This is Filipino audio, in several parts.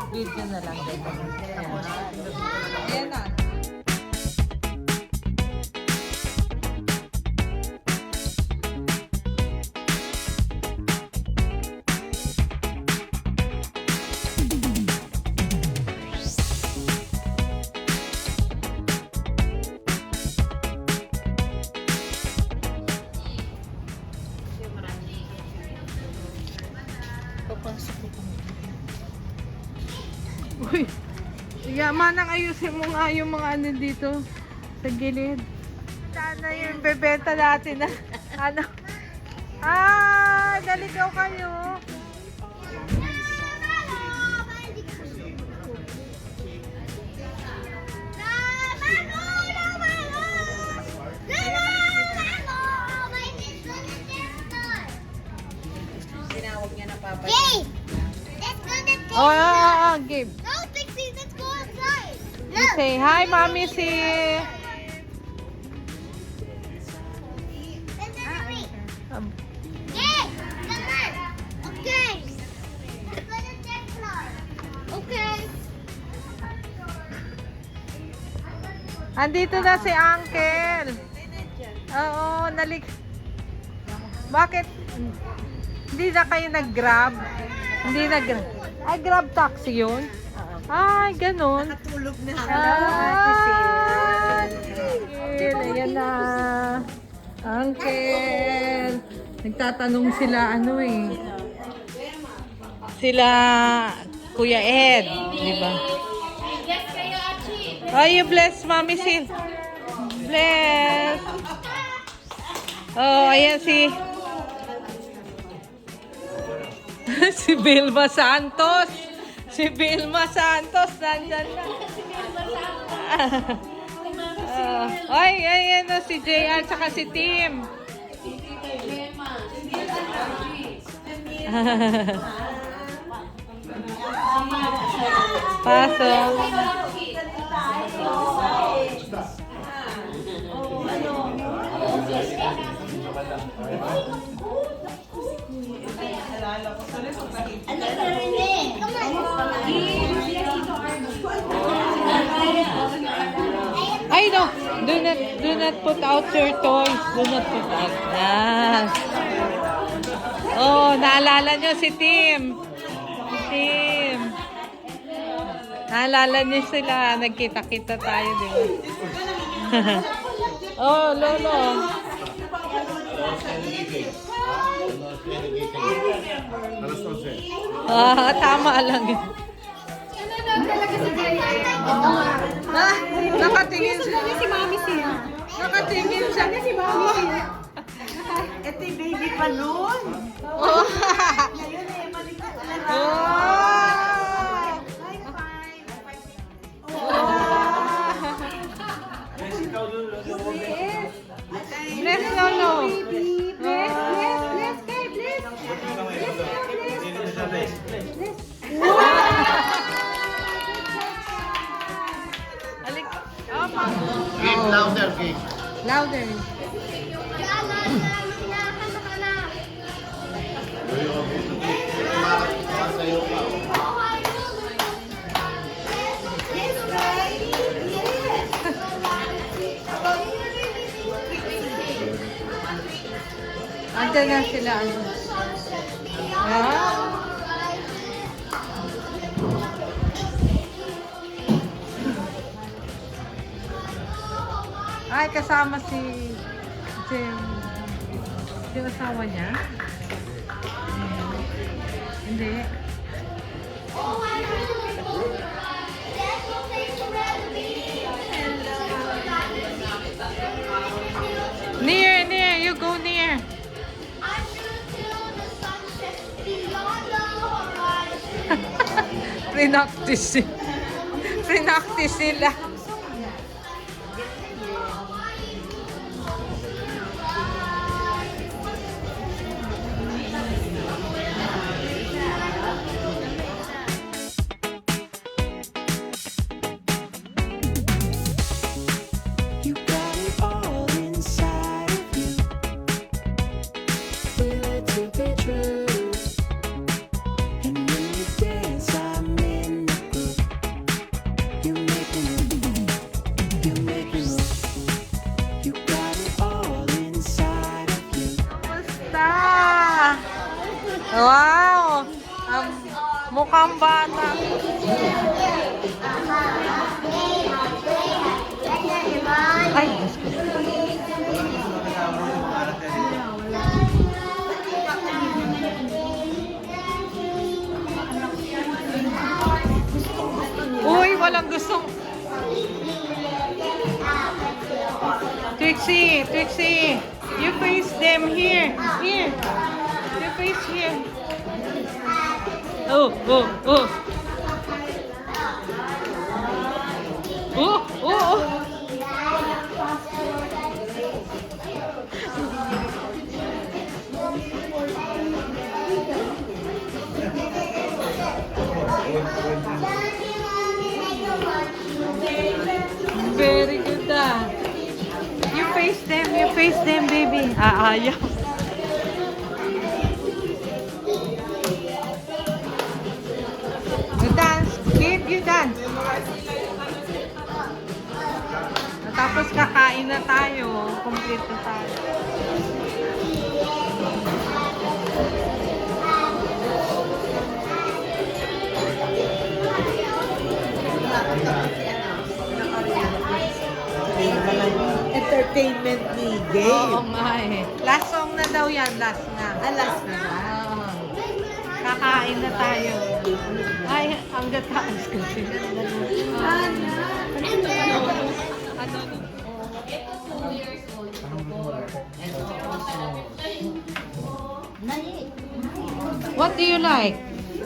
Video na lang. Ayan na. Uy, yeah, manang ayusin mo nga yung mga ano dito sa gilid. Sana yung bebenta natin na ano. Ah, naligaw kayo. Tinawag niya na papa. Gabe! Let's go to the Gabe. No, Dixie, let's go outside. You say hi, Mommy, see. Let's go to me. Gabe, come on. Okay. Let's go to the floor. Okay. Andito na si Uncle. Oo, Bakit? Hindi na kayo nag-grab? Hindi nag-grab. Ay, grab taxi yun? Ay, ganun. Natulog na. Uncle, ayan na. Uncle. Nagtatanong sila, Sila, Kuya Ed. Di ba? Oh, you bless, Mommy, Sil. Bless. Oh, ayan si... si Vilma Santos. Si Vilma Santos, nandyan na. Ay, ayan na si JR tsaka si Tim. Pasok. Ay, no. Do not put out your toys. Do not put out. Yan. Oh, naalala nyo si Tim. Tim. Naalala nyo sila. Nagkita-kita tayo, di ba? Oh, Lolo. Ah, tama lang yun. Nakatingin siya. Si Mami siya. Nakatingin siya. Si Mami siya. Ito yung baby balloon. Oh. Ayun eh, malikot na lang. Oh. Bless Lolo. Bless, kay, bless. Alik. Oh, Mom. Give louder, give. Louder. Sayo ka. Andiyan na sila. Ah. Ay, kasama si Jim. Yung asawa niya? Hindi. Near. You go near. Pre-practice. Pre-practice sila. You got it all inside of you. Feel it to be true. And when you dance, I'm in the Wow! Mukhang bata. Ay, Diyos ko. Uy, walang gustong... Trixie, Trixie, you face them here. Here. You face here. Oh, oh, oh. Oh, oh, oh. Very good You face them, baby. Ayaw. You dance. Keep you dance. Tapos kakain na tayo. Complete na tayo. Entertainment ni Oo game. nga eh. Last song na daw yan. Last na. Last na ba? Oo. Kakain na tayo. Ay, ang gataas kasi. What do you like?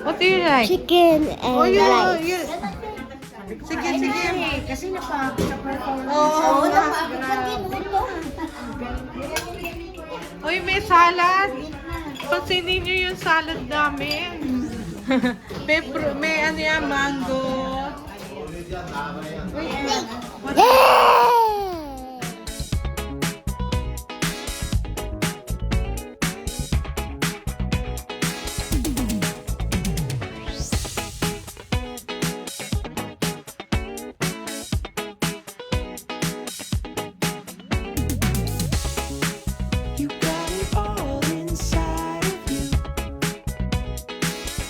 What do you like? Chicken and Oh, rice. you. Sige, sige. Kasi napa-perform. Oo. Uy, may salad. Pansinin niyo yung salad namin. may ano yan, mango. You got it all inside of you.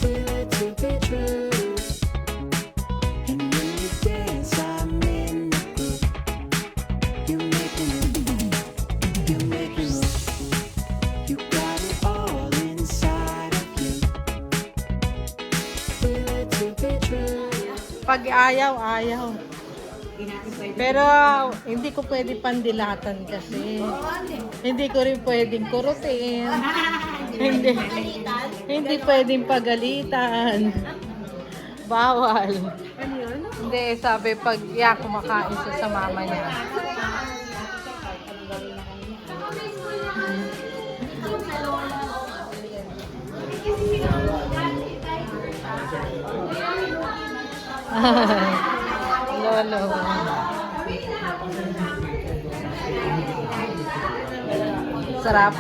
Feel it to be true. And when you dance, I'm in the groove. You make me move. You make me move. You got it all inside of you. Feel it to be true. Pag ayaw, ayaw. Pero hindi ko pwede pandilatan kasi. Hindi ko rin pwedeng kurutin. Hindi pwedeng pagalitan. Bawal. Ano yun? Hindi, sabi pag kumakain siya sa mama niya. Lolo. Sarap.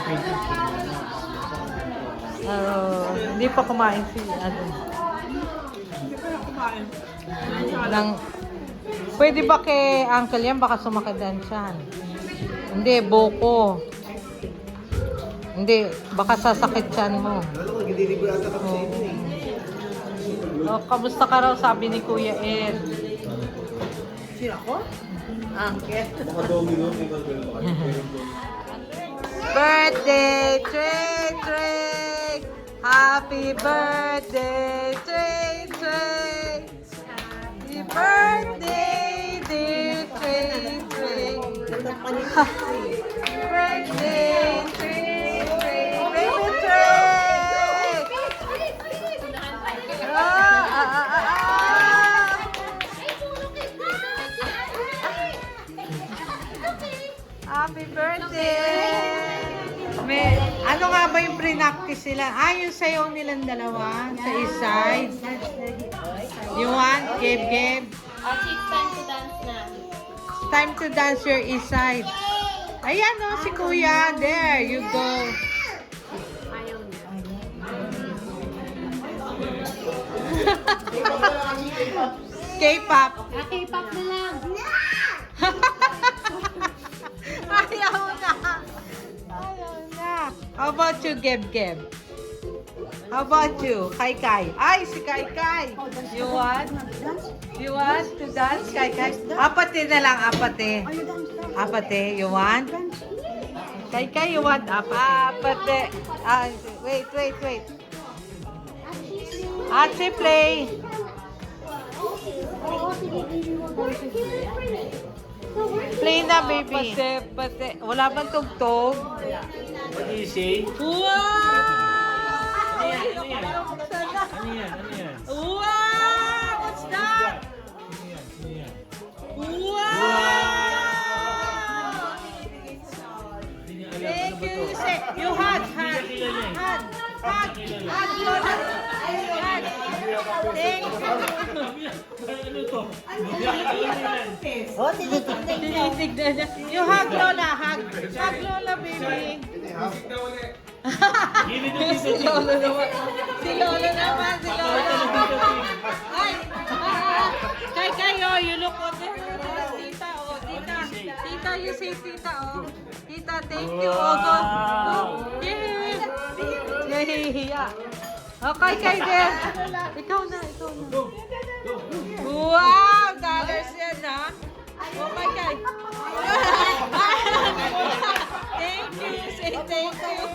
Hindi pa kumain si ano. Pwede ba kay Uncle yan? Baka sumakadan siya. Hindi, buko. Hindi, baka sasakit siyan mo. Oh, kamusta ka raw, sabi ni Kuya Ed. Sino ako? Angket. Birthday, Trey, Trey! Happy birthday, Trey, Trey! Happy birthday, dear Trey, Trey! Happy birthday, Trey, Trey! Baby Trey! Happy birthday! May, ano nga ba yung pre-practice sila? Yung sayaw nilang dalawa sa east side. You want? Gabe? It's time to dance na. Time to dance your east side. Ayan o, si Kuya. There, you go. K-pop. K-pop na lang. Ayaw na. Ayaw na. How about you, Geb? How about you? Kai Kai. Ay, si Kai Kai. You want? You want to dance, Kai Kai? Apate na lang, apate. Apate, you want? Kai Kai, you want? Apate. Ah, wait. Ate, play. Play na, baby. Pate. Wala bang tugtog? What do you say? Wow! Ano yan? Wow! What's that? Wow! Thank you. You hug. Lola. Hug. Thank you. Oh, tinitignan niya. Tinitignan niya. You hug Lola. Hug Lola, baby. Si Lola naman. Si Lola. Ay! Kay, oh, you look on there. Tita, oh, tita. Tita, you say tita, oh. Tita, thank you. Oh, go. Yay! Nahihiya. Oh, kay din. Ikaw na. Wow! Dollars yan, ha? Oh, kay. Thank you. Say thank you.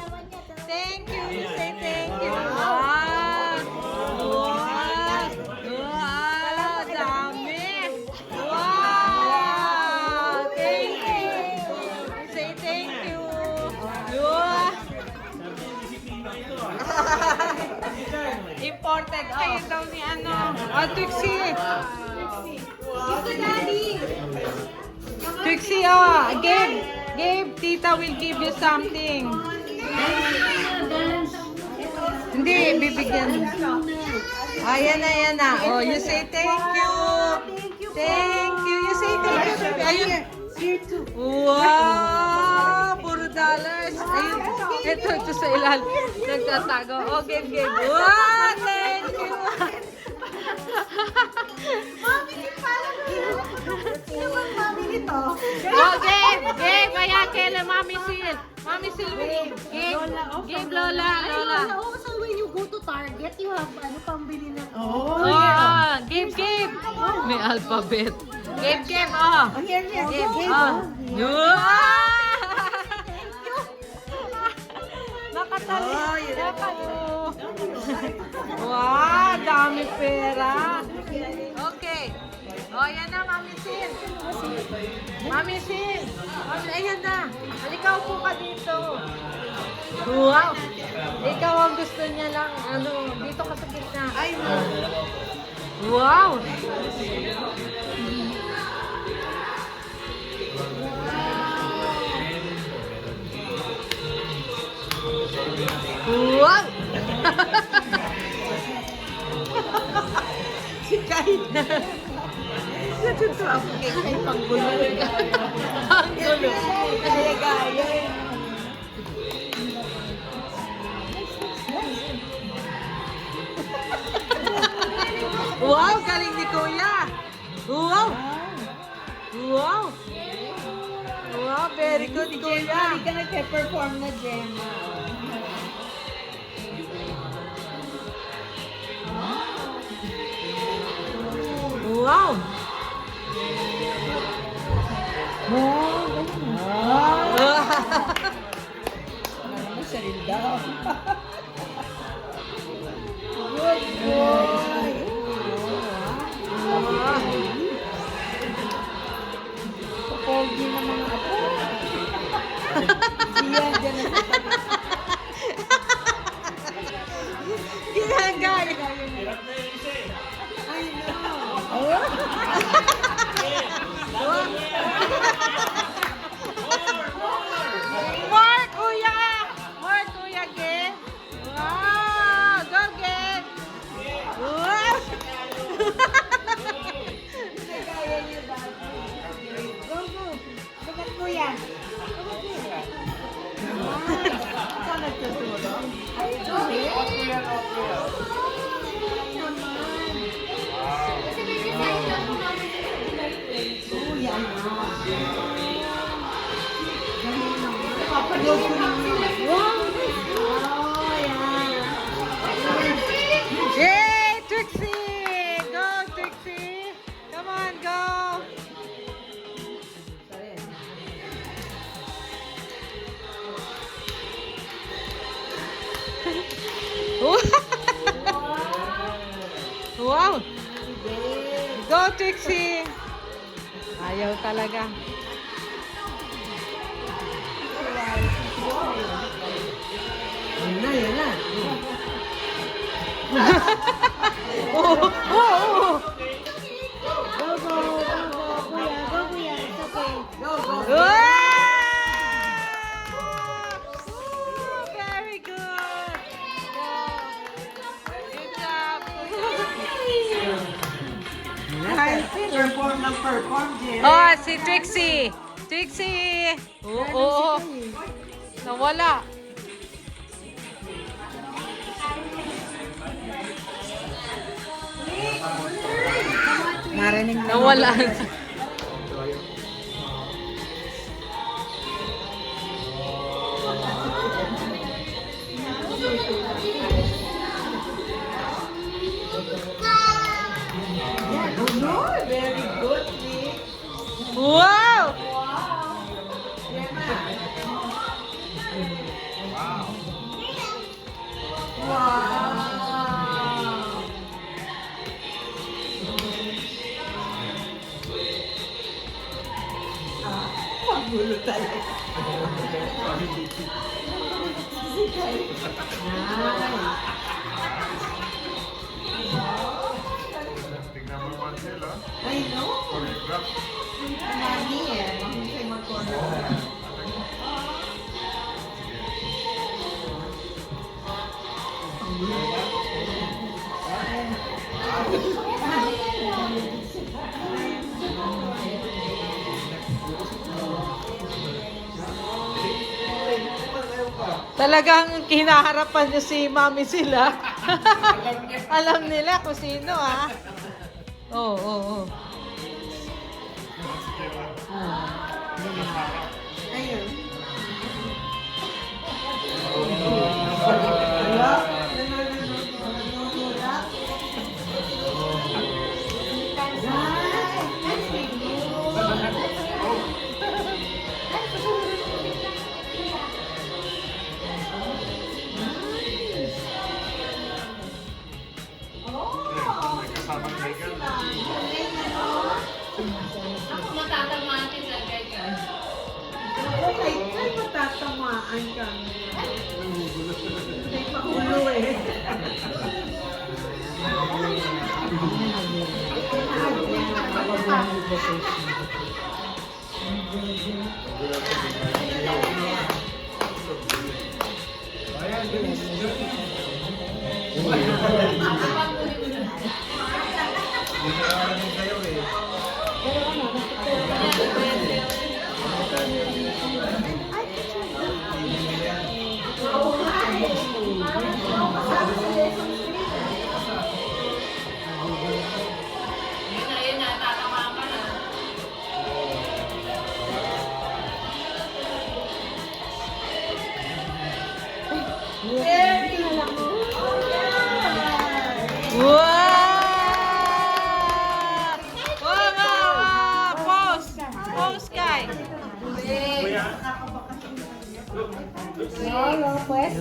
Thank you. Say thank you. Wow, dami. Wow. Thank you. Say thank you. Wow. Imported kayo daw ni ano. Trixie. Trixie, oh. Gabe, tita will give you something. Hindi, bibigyan. Ayan na. Oh, you say thank you. Thank you. You say thank you. Ayun. Here too. Wow! Puro dollars. Ayun. Ito sa ilalim. Nagtatago. Oh, Gabe. Wow! Thank you. Sino bang mami nito? Oh, Gabe, ayan kailan Mami Sil. Mami Sil, Gabe, Lola. Also, when you go to Target, you have pambili na. Oh, Oh, Gabe. May alphabet. Gabe, oh. oh, here. Gabe, Gabe, oh. oh. Nakatali. Wow, dami pera. Okay. Oh, ayan na, Mami Sil. Ayan na. Halika, upo ka dito. Wow. Ikaw ang gusto niya lang, dito ka sa gitna. Ay, wow. Wow. Si Kai. Natutuwa ako kay Kai panggulo. Ang gulo. Gaya. Wow, galing ni Kuya. Wow. Wow, very good, Kuya. Hindi ka nagpe-perform na, Gemma. Wow. Ano siya rin daw. Good boy. Pogi na mga apo. Siya dyan na sa Ginagay. I know. Go! Go, Trixie! Ayaw talaga. Yan na. Oo, oo, oo. Go, kuya. Go, kuya. It's okay. Go. Wow! Very good. Go. Good job. Perform, Jerry. Oh, si Trixie. Trixie. Oo. Nawala. Narinig na. Nawala. Very good, Nick. Wow! Wow. Magulo talaga. Tingnan mo naman sila. I know. Choreograph. Nani eh. Mahusay mag-choreograph. Talagang kinaharapan niyo si Mami sila. Alam nila kung sino, ha? Oo, oo, oo. Ayun. May kasamang legal. Okay, ay matatamaan ka. May pakulo eh. Wow! Wow! Pose! Pose, Kai!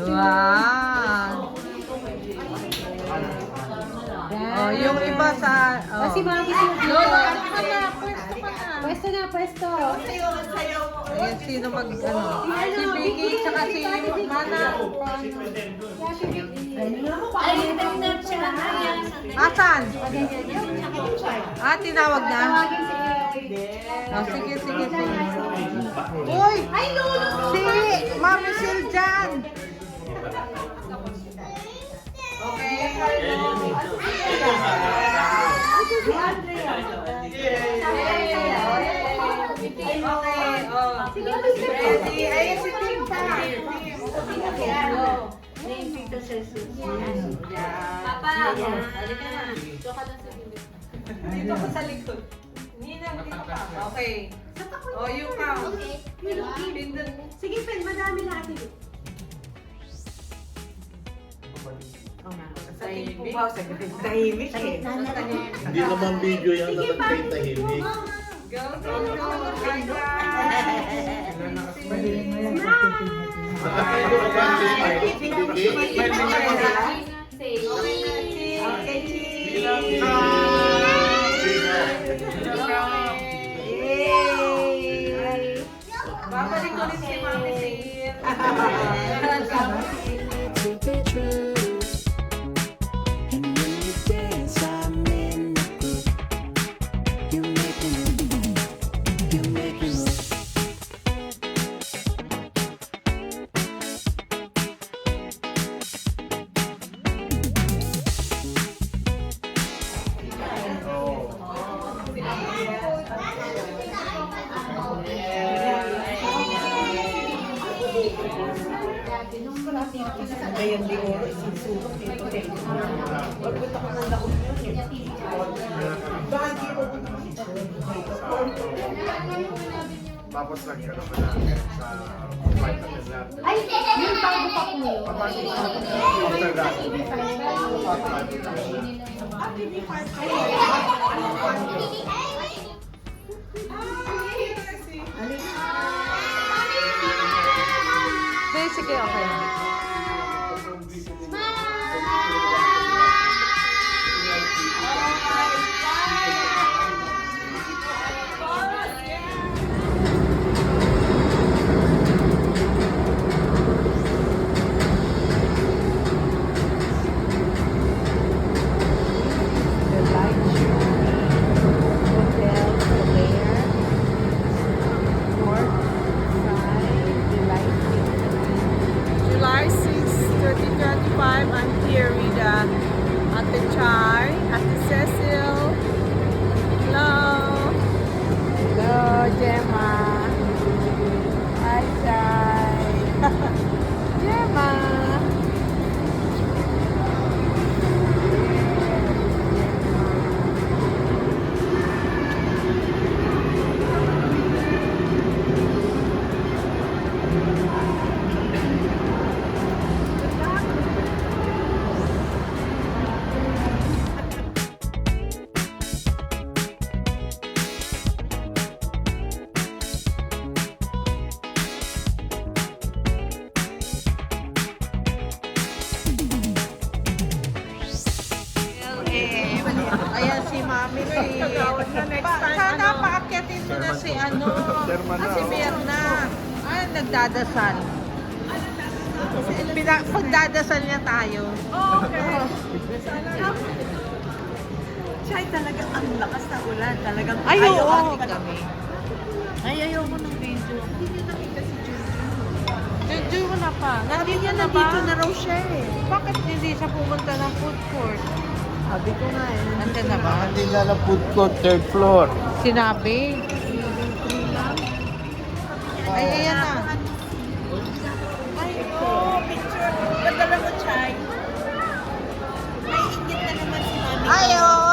Wow! Oh, yung iba sa... Oh. Si Mami, Lolo, Pwesto na, pwesto. ayan, sino mag... Ano? Si Vicky, tsaka si Mana. Asan? Ah, tinawag na? Oh, sige, sige, sige. Uy! Ay, Lolo! Si Mami Sil dyan! Ready? Ayun si Tim pa. Dito ka sa likod. Nina, dito ka. Okay. Oh, you count. Pindot. Sige, Pen, madami natin. Tahimik eh. Hindi naman video yan na nagtahimik. Go, go, go. Hi, guys. Smile! Okay, cheese. Yay! Babalik ulit si Mami Sail. To be true. And when you dance, I'm in the group. You make me move. You make me move. Tapos nagkaroon ka na sa fight na natin. Ay, yung bago pa po yun. After that, Sige, okay. July 6, 2025, I'm here with Ate Chai, Ate Cecil. Hello. Hello, Gemma. Hi, Chai. Gemma. Ayan si Mami si... Sana paakyatin mo na si ano. Si Mirna. Ay, nagdadasal. Pagdadasal niya tayo. Okay. Chay, talaga ang lakas na ulan. Talagang Ay, ayaw oo. ate kami. Ay, ayaw ko ng video. Juju mo na pa. Nandito na ba? Nandito na raw siya eh. Bakit hindi siya pumunta ng food court? Sabi ko nga eh. Nandun na ba? Hindi na ng food court, third floor. Sinabi. Ay, ayan na. Ay, oh, picture. Padala mo, Chay. Ay, ingit na naman si Mami. Ay, oh.